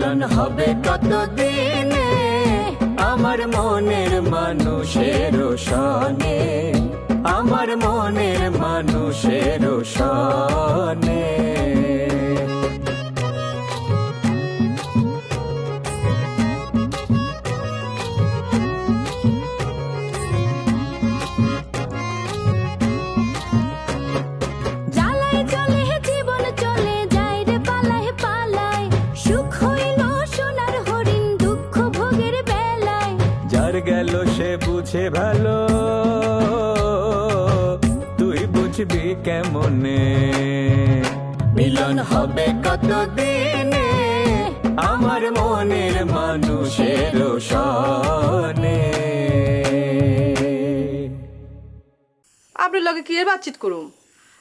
মিলন হবে কতদিনে আমার মনের মানুষের সনে, আমার মনের মানুষের সনে। গেল সে বুঝে ভালো, তুই বুঝবি কেমনে। মিলন হবে কতদিনে আমার মনের মানুষের সনে। আপনি লগে কি বাতচিত করুম?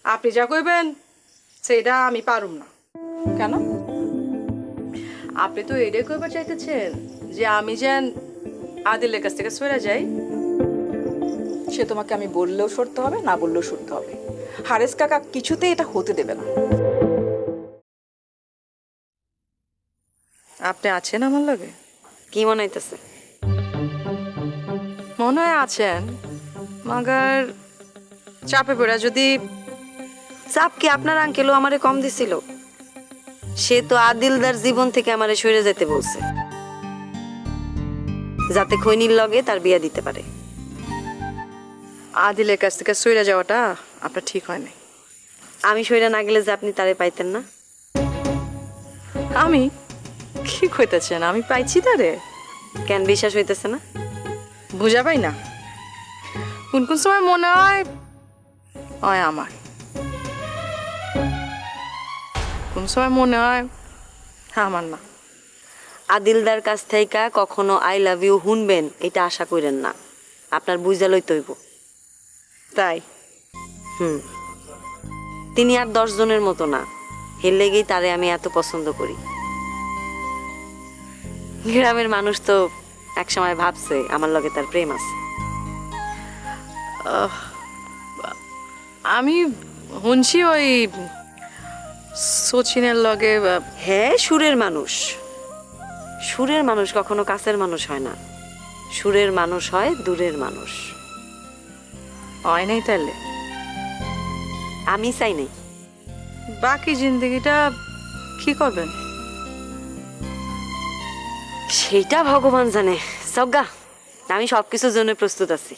আপনি যা কইবেন সেটা আমি পারুম না। কেন? আপনি তো এটাই কইবার চাইতেছেন যে আমি যেন আদিলের কাছ থেকে সরে যাই। সে তোমাকে আমি বললেও সরতে হবে, না বললেও সরতে হবে। হারেস কাকা কিছুতে এটা হতে দেবে না। আপনি আছেন আমার লগে? কি মনে হইতেছে? মনে হয় আছেন, মাগার চাপে পড়া যদি। চাপ কি আপনার আঙ্কেলও আমারে কম দিছিল? সে তো আদিলদার জীবন থেকে আমারে সরে যেতে বলছে, যাতে খৈনির লগে তার বিয়া দিতে পারে। আদিলের কাছ থেকে সরে যাওয়াটা আপনার ঠিক হয় নাই। আমি সইরা না গেলে যে আপনি তারে পাইতেন না? আমি কি কইতেছেন? আমি পাইছি তারে। কেন বিশ্বাস হইতেছে না? বুঝা পাই না। কোন কোন সময় মনে হয় হয় আমার, কোন সময় মনে হয় আমার না। আদিলদার কাছ থেকে কখনো আই লাভ ইউ শুনবেন এটা আশা করেন না, আপনার বুঝা লইতে হইব। তাই? তিনি আর 10 জনের মতো না, এর লেগেই তারে আমি এত পছন্দ করি। গ্রামের মানুষ তো একসময় ভাবছে আমার লগে তার প্রেম আছে। আমি শুনছি ওই সচিনের লগে। হ্যাঁ, সুরের মানুষ। সুরের মানুষ কখনো কাছের মানুষ হয় না, সুরের মানুষ হয় দূরের মানুষ। হয় নাই তাহলে? আমি চাই নাই। বাকি জিন্দগিটা কি করবেন? সেইটা ভগবান জানে। সজ্ঞা, আমি সবকিছুর জন্য প্রস্তুত আছি।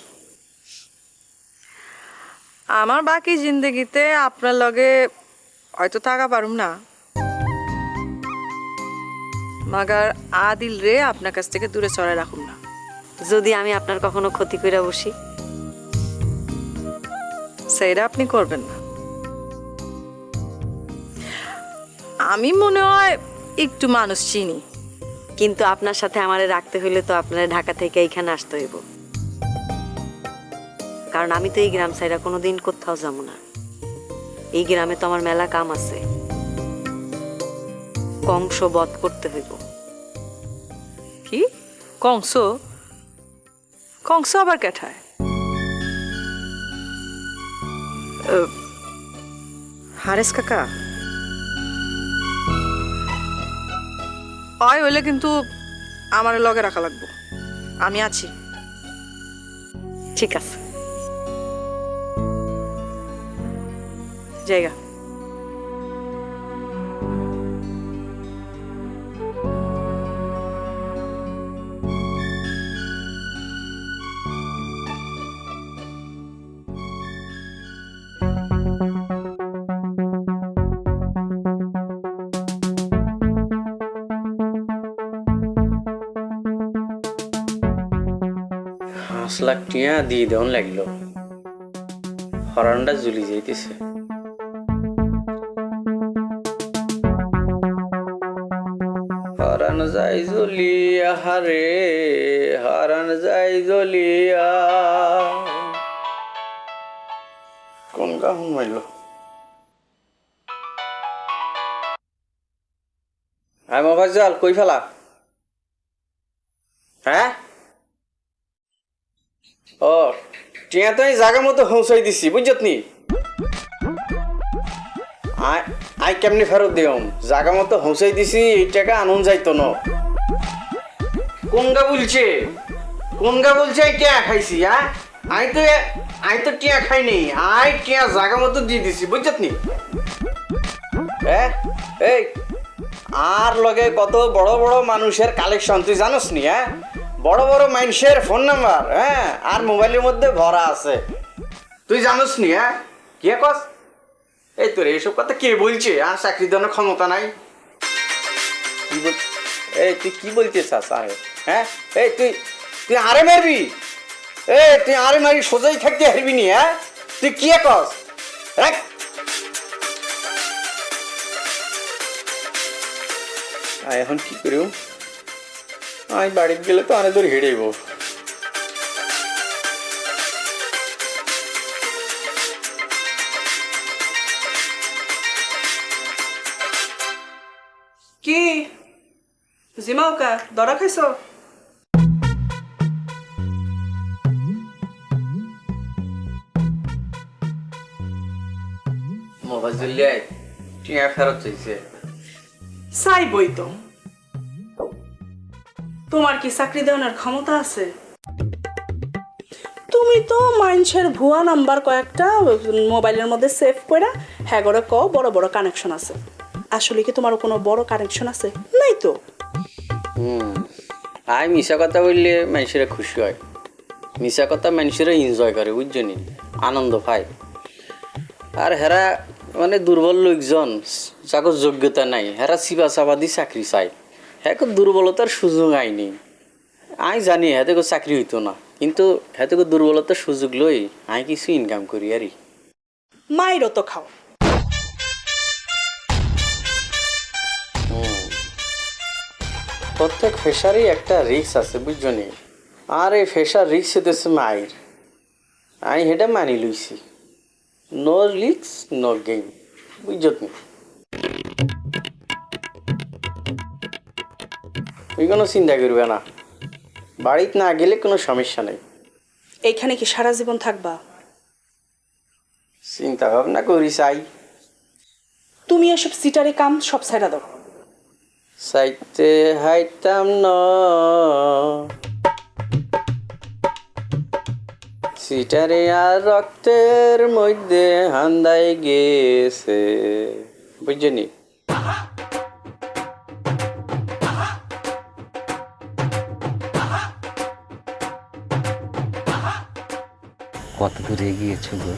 আমার বাকি জিন্দগিতে আপনার লগে হয়তো থাকা পারুম না, মাগার আদিল রে আপনার কাছ থেকে দূরে সরাই রাখুন না। যদি আমি আপনার কখনো ক্ষতি করে বসি? সেইটা আপনি করবেন না। আমি মনে হয় একটু মানুষ চিনি। কিন্তু আপনার সাথে আমারে রাখতে হইলে তো আপনার ঢাকা থেকে এইখানে আসতে হইব, কারণ আমি তো এই গ্রাম সাইডা কোনোদিন কোথাও যাবো না। এই গ্রামে তো আমার মেলা কাম আছে, কংস বধ করতে হইব। কি কংস? কংস আবার কেঠায়? হারেস কাকা হয় হইলে কিন্তু আমার লগে রাখা লাগবো। আমি আছি। ঠিক আছে, জায়গা। লাখ টিয়া দিয়ে দেওয়ান লাগলো, হরানটা ঝুলি যাইতেছে। হরান যাই জ্বলিয়া হারে, হরান যাই জ্বলিয়া। কোন গান মাইল? আই মোবাইল জাল কই ফেলা? হ্যাঁ, ও টিয়া তো এই জায়গা মতো পৌঁছাই দিছি, বুঝছত নি? আই কেমনি ফেরত দিও জায়গা মতো হৌসাই দিছি এই টাকা আনন্দ যাইতো না কোনগা বলছে টিয়া খাইছি হ্যাঁ আই তো টিয়া খাইনি আই টিয়া জায়গা মতো দিয়ে দিছি বুঝছত নি এই আর লগে কত বড় বড় মানুষের কালেকশন তুই জানোস নি হ্যাঁ বড় বড় মানুষের ফোন নাম্বার হ্যাঁ আর মোবাইলের মধ্যে ভরা আছে তুই জানোস নি হ্যাঁ কে কস এই তোর এইসব কথা কে বলছে আর চাকরি দেওয়ার ক্ষমতা নাই এই তুই কি বলতে চাস আরে হ্যাঁ এই তুই আরে মারবি তুই আরে মারি সোজাই থাকতে হারবি নি হ্যাঁ তুই কি কস এক এখন কি করিও আমি বাড়িতে গেলে তো অনেক দূর হেঁটেইব কি জিমাওকা দরা খাইছ মোবাইল দিলে টিয়া ফেরত চাইছে চাইবই তো তোমার কি চাকরি দেওয়ার ক্ষমতা আছে তুমি তো মানুষের ভুয়া নাম্বার কয়েকটা মোবাইলের মধ্যে সেভ করে হ্যাঁ করে বড় বড় কানেকশন আছে আসলে কি তোমার কোনো বড় কানেকশন আছে নাই তো আই মিশা কথা বললে মানুষেরা খুশি হয় মিশা কথা মানুষেরা এনজয় করে বুঝছনি আনন্দ পায় আর হেরা মানে দুর্বল লোকজন যাকে যোগ্যতা নাই হেরা চিবা চাবাদি চাকরি চায় হ্যাঁ দুর্বলতার সুযোগ আইনি আই জানি হ্যাঁ চাকরি হইতো না কিন্তু হ্যাঁ দুর্বলতার সুযোগ লই আই কিছু ইনকাম করি আরই মাইরও তো খাও প্রত্যেক ফেসারই একটা রিস্ক আছে বুঝছনি আর এই ফেসার রিস্ক হইতেছে মায়ের আমি সেটা মানি লইছি নো রিস্ক নো গেম বুঝছত নি তুই কোনো চিন্তা করবে না বাড়িতে না গেলে কোনো সমস্যা নেই এইখানে কি সারা জীবন থাকবা চিন্তা ভাবনা করি চাই তুমি এসব সিটারে কাম সব ছাইড়া দাও চাইতে হাইতাম না সিটারে আর রক্তের মধ্যে হান্দাই গেছে বুঝছনি কত দূরে গিয়েছ গো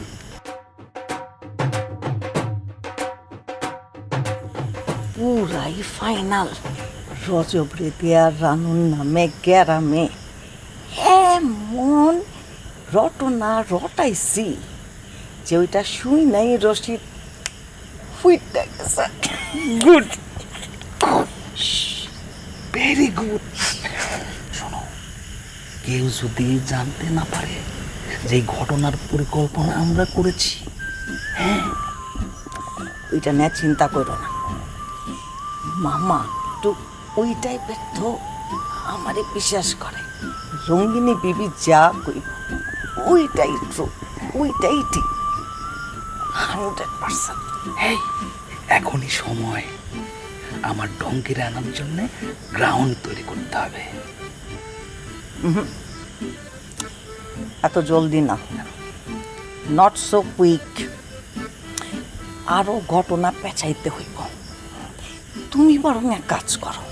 পুরাই ফাইনাল রজব রে দেয়ার রানুর নামে গ্যারামে এমন রটনা রটাইছি যে ওইটা শুই নাই রশিদ ফুইটা গেছে গুড ভেরি গুড শোনো কেউ যদি জানতে না পারে যে এই ঘটনার পরিকল্পনা আমরা করেছি ওইটা নিয়ে চিন্তা করো না মামা একটু ওই টাইপের তো আমারে বিশ্বাস করে রঙ্গিনী বিবি যা কইব ওইটাই ট্রু ওইটাই ঠিক 100%। এই এখনই সময় আমার ডঙ্কিরে আনার জন্য গ্রাউন্ড তৈরি করতে হবে এত জলদি না নট সো কুইক আরো ঘটনা পেঁচাইতে হইব তুমি বরং এক কাজ করো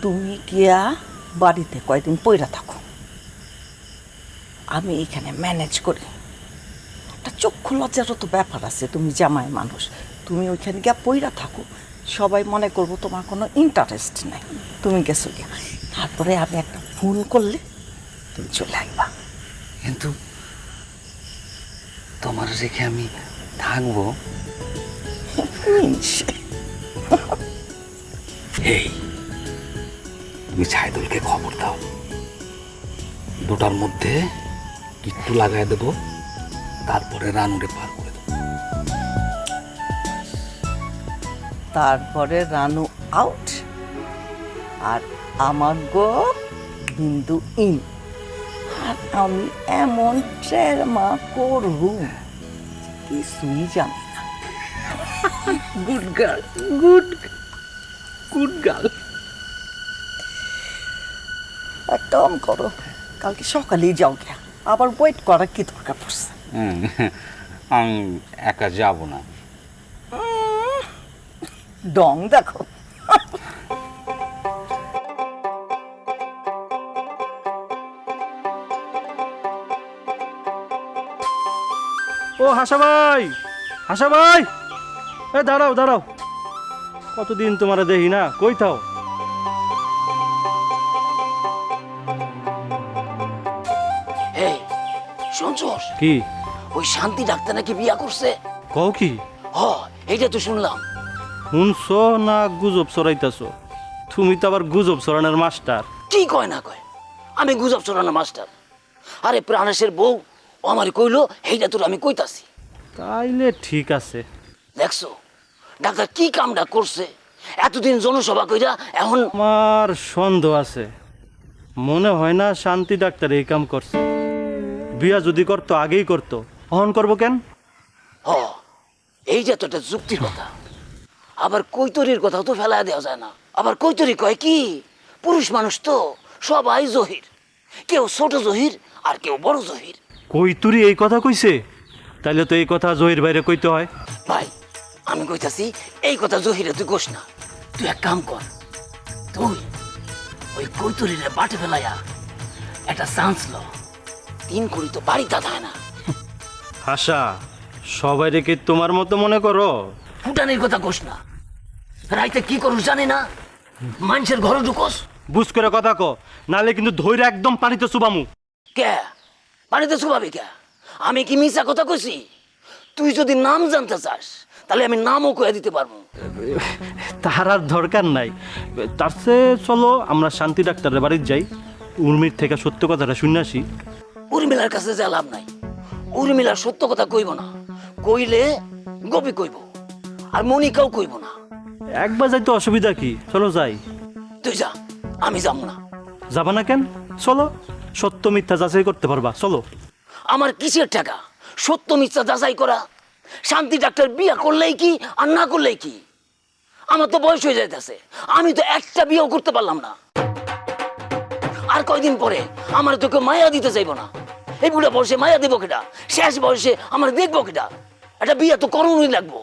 তুমি গিয়া বাড়িতে কয়দিন পইরা থাকো আমি এখানে ম্যানেজ করি একটা চক্ষু লজ্জারও তো ব্যাপার আছে তুমি জামাই মানুষ তুমি ওইখানে গিয়া পইরা থাকো সবাই মনে করবো তোমার কোনো ইন্টারেস্ট নাই তুমি গেছো গিয়া তারপরে আমি একটা ফোন করলে তুমি চলে আসবা কিন্তু তোমার রেখে আমি থাকবো এই তুমি ছাইদুলকে খবর দাও 2টার মধ্যে কিট্টু লাগাই দেবো তারপরে রানুরে পার করে দেবো তারপরে রানু আউট আর আমার গো বিন্দু ইন আর আমি এমন ট্রেমা করব কিছুই জানি না। Good girl, good good girl. এক কাম করো, কালকে সকালেই যাও গিয়া, আবার ওয়েট করার কি দরকার পড়ছে? আমি একা যাব না। ডং দেখো। ও হাসা ভাই, হাসা ভাই, এ দাঁড়াও দাঁড়াও, কতদিন তোমারে দেখি না, কই থাও? এই শুনছস, কি ওই শান্তি ডাক্তার নাকি বিয়া করছে। কও কি? হ, এইটা তো শুনলাম। শুনছো না গুজব ছড়াইতেছ? তুমি তো আবার গুজব ছড়ানোর মাস্টার। কি কয় না কয়, আমি গুজব চড়ানো মাস্টার। আরে প্রাণেশের বউ ও আমারে কইলো, এইটা তোর আমি কইতাছি। তাইলে ঠিক আছে। দেখছো ডাক্তার কি কামটা করছে, এতদিন জনসভা কইরা এখন। আমার সন্দেহ আছে, মনে হয় না শান্তি ডাক্তার এই কাম করছে। বিয়া যদি করতো আগেই করতো, অহন করবো কেন? হ, এইটা তো একটা যুক্তির কথা। আবার কৈতরীর কথাও তো ফেলা দেওয়া যায় না। আবার কৈতরী কয় কি, পুরুষ মানুষ তো সবাই জহির, কেউ ছোট জহির আর কেউ বড় জহির। কই তুরি এই কথা কইছে? তাইলে তো এই কথা জহির বাইরে কইতে হয়। ভাই আমি কইতাছি, এই কথা জহিরে তুই কোস না। তুই এক কাম কর, তুই ওই কৈতরীরে বাটে ফেলাইয়া একটা চান্স ল। 3 কোটি তো বাড়ি দাঁড়ায় না। হাসা, সবাই রেখে তোমার মতো মনে করো? ফুটানির কথা কোস না। রাইতে কি করুস জানি না, মানুষের ঘরে ঢুকোস। বুঝ করে কথা কো, নালে কিন্তু ধৈর্য একদম পানিতে চুবামু। কে পানিতে ছুপাবি কে? আমি কি মিছা কথা কইছি? তুই যদি নাম জানতে চাস তাহলে আমি নামও কয়ে দিতে পারবো। তার আর দরকার নাই। তার চেয়ে চলো আমরা শান্তি ডাক্তারের বাড়িতে যাই, উর্মির থেকে সত্য কথাটা শুনে আসি। উর্মিলার কাছে যা লাভ নাই। উর্মিলার সত্য কথা কইব না, কইলে গোপী কইব, আর মনিকাও কইব না। একবার যাইতে অসুবিধা কি? চলো যাই। তুই যা, আমি যাবো না। যাবা না কেন? চলো, সত্য মিথ্যা যাচাই করতে পারবা, চলো। আমার কিসের টাকা সত্য মিথ্যা যাচাই করা? শান্তি ডাক্তার বিয়া করলেই কি আর না করলেই কি? আমার তো বয়স হয়ে যাইতেছে, আমি তো একটা বিয়েও করতে পারলাম না। আর কয়দিন পরে আমার তো কেউ মায়া দিতে চাইব না। এই বুড়া বয়সে মায়া দিব কেটা? শেষ বয়সে আমার দেখবো কেটা? একটা বিয়ে তো করণই লাগবো।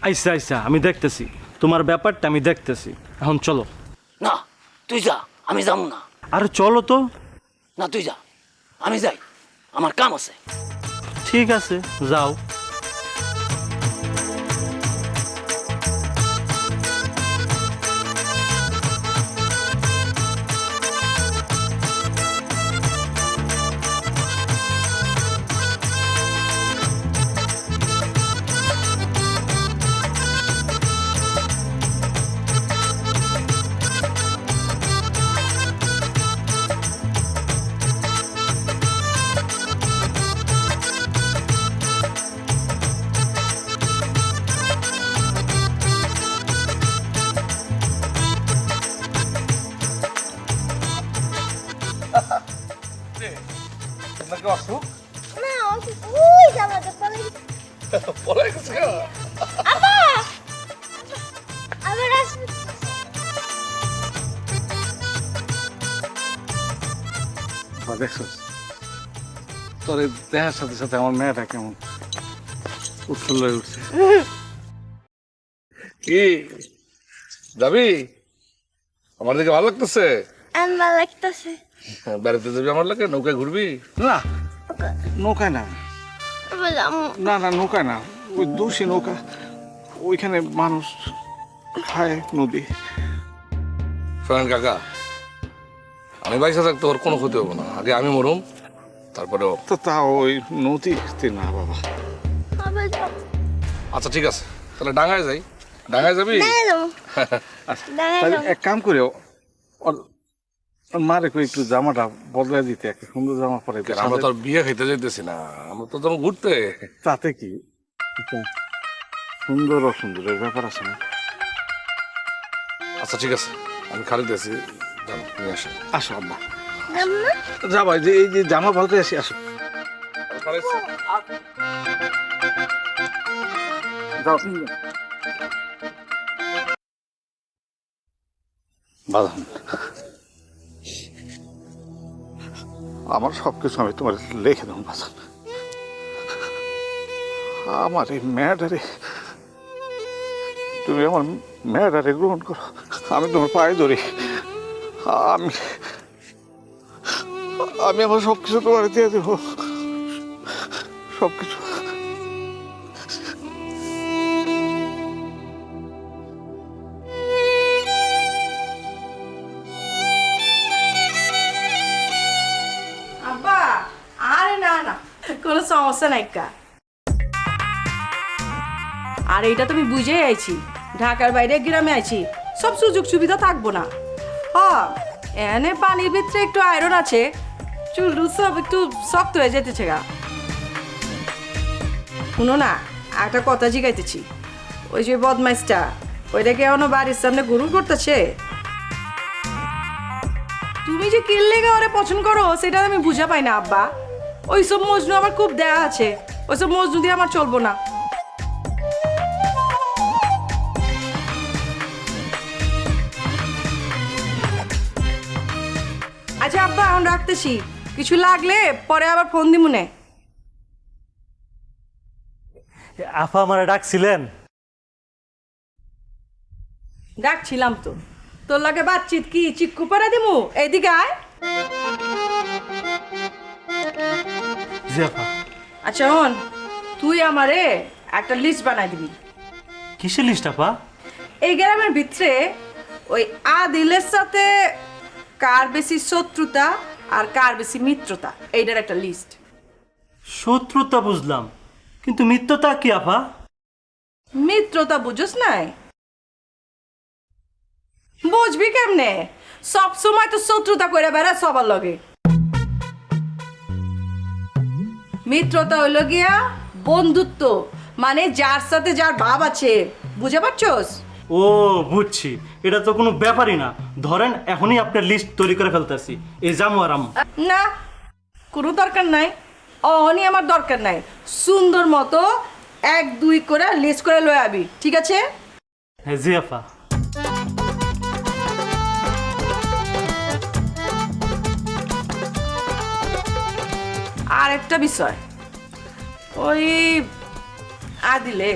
আইসা আইসা, আমি দেখতেছি তোমার ব্যাপারটা, আমি দেখতেছি। এখন চলো। না তুই যা, আমি যাবো না। আরে চলো তো। না তুই যা, আমি যাই, আমার কাম আছে। ঠিক আছে, যাও। দেখছিস, তোর এই দেখার সাথে সাথে আমার মেয়েটা কেমন উৎফুল্ল হয়ে উঠছে। কি যাবি? আমার দিকে ভালো লাগতেছে? আমার ভালো লাগতেছে। বেড়াতে যাবি আমার লাগে? নৌকায় ঘুরবি? না, নৌকায় না, বললাম না না নৌকায় না, ওই দোষী নৌকা, ওইখানে মানুষ খায় নদী। শোনেন কাকা, আমি বাইসা থাকতে ওর কোনো ক্ষতি হবো না। আগে আমি মরুম, তারপরে ও। তো তা ওই নদীতে না বাবা। আবার যাও। আচ্ছা ঠিক আছে, তাহলে ডাঙায় যাই। ডাঙায় যাবি? দাঁড়ায় যাও। আচ্ছা, দাঁড়ায় তাহলে যাও। এক কাম করে ওর মারে কই একটু জামাটা বদলাই দিতে, একটা সুন্দর জামা পরে কেন, আমরা তো আর বিয়ে খাইতে যাইতেছি না, আমরা তো যাবো ঘুরতে। তাতে কি একটা সুন্দর অসুন্দরের ব্যাপার আছে না? আচ্ছা ঠিক আছে, আমি খালি দিয়েছি, জানো নিয়ে আসেন। আসো আব্বা, যাম না? যা ভাই, যে এই যে জামা বলতে আসি, আসো। যাও বাজান, আমার সব কিছু আমি তোমার লিখে দেবো বাজান। আমার এই মেয়েটারে, তুমি আমার মেয়েটারে গ্রহণ করো, আমি তোমার পায়ে ধরি। আমি আমি আমার সব কিছু তোমার দিয়ে দেব, সব কিছু। আব্বা আরে না না, কোনো সমস্যা নাই কা। আর এইটা তুমি বুঝেই আইছি, ঢাকার বাইরে গ্রামে আইছি, সব সুযোগ সুবিধা থাকবো না। হ্যাঁ, এনে পানির ভিতরে একটু আয়রন আছে, চুল সব একটু শক্ত হয়ে যেতেছে গা। শুনো না, একটা কথা জিগাইতেছি, ওই যে বদমাইশটা, ওইটাকে এখনো বাড়ির সামনে গরু করতেছে। তুমি যে কিনলে ওরে পছন্দ করো সেটা আমি বুঝা পাই না আব্বা। ওইসব মজনু আমার খুব দেয়া আছে, ওইসব মজনু দিয়ে আমার চলবো না। আচ্ছা আব্বা, এখন রাখতেছি, কিছু লাগলে পরে আবার ফোন দিমুনে। আফা আমারে ডাকছিলেন? ডাকছিলাম তো, তোর লাগে বাতচিত কি চিক্কু পারা দিমু? এইদিকে আয়। জি আফা। আচ্ছা হন, তুই আমারে একটা লিস্ট বানাই দিবি। কিসের লিস্ট আপা? এই গ্রামের ভিতরে ওই আদিলের সাথে কার বেশি শত্রুতা আর কার বেশি মিত্রতা, এইটার একটা লিস্ট। শত্রুতা বুঝলাম, কিন্তু মিত্রতা কি আপা? মিত্রতা বুঝোস নাই? বুঝবি কেমনে? সব সময় তো শত্রুতা করে বেড়া সবার লগে। মিত্রতা হইল গিয়া বন্ধুত্ব, মানে যার সাথে যার ভাব আছে, বুঝে পারছস? ও বুঝছি, এটা তো কোনো ব্যাপারই না। ধরেন এখনই আপনার লিস্ট তৈরি করে ফেলতেছি, এই জামু আর আম্মু। না, কোনো দরকার নাই, অহনি আমার দরকার নাই। সুন্দর মতো 1-2 করে লিস্ট করে লয়ে আবি, ঠিক আছে? হ্যাঁ জি আপা। আর একটা বিষয়, ওই আদিলে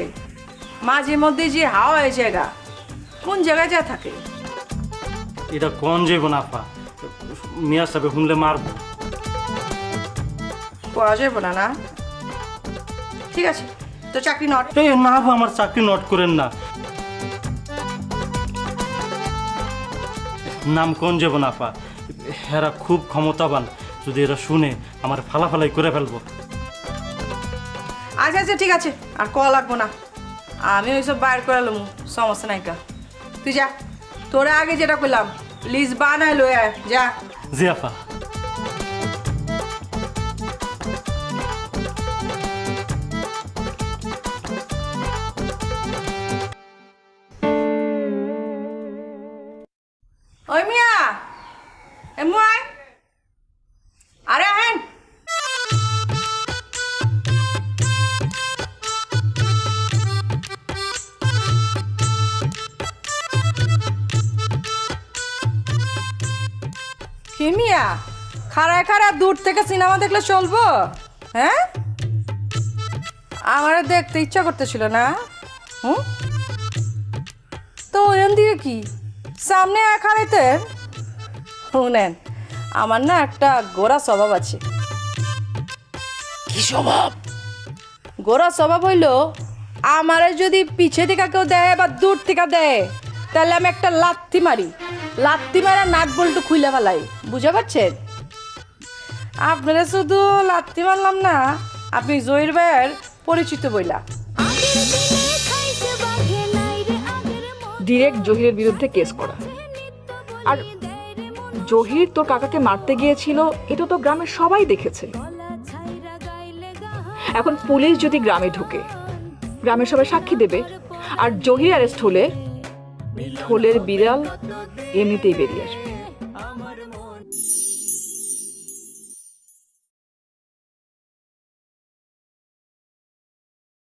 মাঝে মধ্যে যে হাওয়া হয়ে জায়গা, কোন জায়গায় যা থাকে? এটা কোন যাইব না আপা, মিয়া সাহেব শুনলে মারবো। পাওয়া যাবে না, না? ঠিক আছে, তো চাকরি নট। এই না আপা, আমার চাকরি নোট করেন না, নাম কোন যাব না আপা। এরা খুব ক্ষমতাবান, যদি এরা শুনে আমার ফালাফালাই করে ফেলবো। আচ্ছা আচ্ছা ঠিক আছে, আর কল লাগবো না, আমি ওইসব বাইর করে লমু, সমস্যা নাই কা। তুই যা, তোরা আগে যেটা করলাম লিস্ট বানাই লয়ে আয়, যা। জি আপা। ওই মিয়া, এমু আয়, আরে আহেন। কি মিয়া, খাড়ায় খাড়া দূর থেকে সিনেমা দেখলে চলবো? হ্যাঁ, আমার দেখতে ইচ্ছা করতেছিল না। হুম, তো ওখান দিকে কি সামনে খাড়াইতে? শুনেন, আমার না একটা গোড়া স্বভাব আছে। কি স্বভাব? গোড়া স্বভাব হইল, আমারে যদি পিছে থেকে কেউ দেয় বা দূর থেকে দেয়, তাহলে আমি একটা লাত্তি মারি, লাত্তি মারা নাট বল্টু খুইলে ফেলাই, বুঝতে পারছেন? আপনারা শুধু লাত্তি মারলাম না, আপনি জহির ভাইয়ের পরিচিত বইলা। ডিরেক্ট জহিরের বিরুদ্ধে কেস করা। আর জহির তোর কাকাকে মারতে গিয়েছিল, এটা তো গ্রামের সবাই দেখেছে। এখন পুলিশ যদি গ্রামে ঢুকে, গ্রামের সবাই সাক্ষী দেবে, আর জহির অ্যারেস্ট হলে ঢোলের বিড়াল এমনিতেই বেরিয়ে আসবে।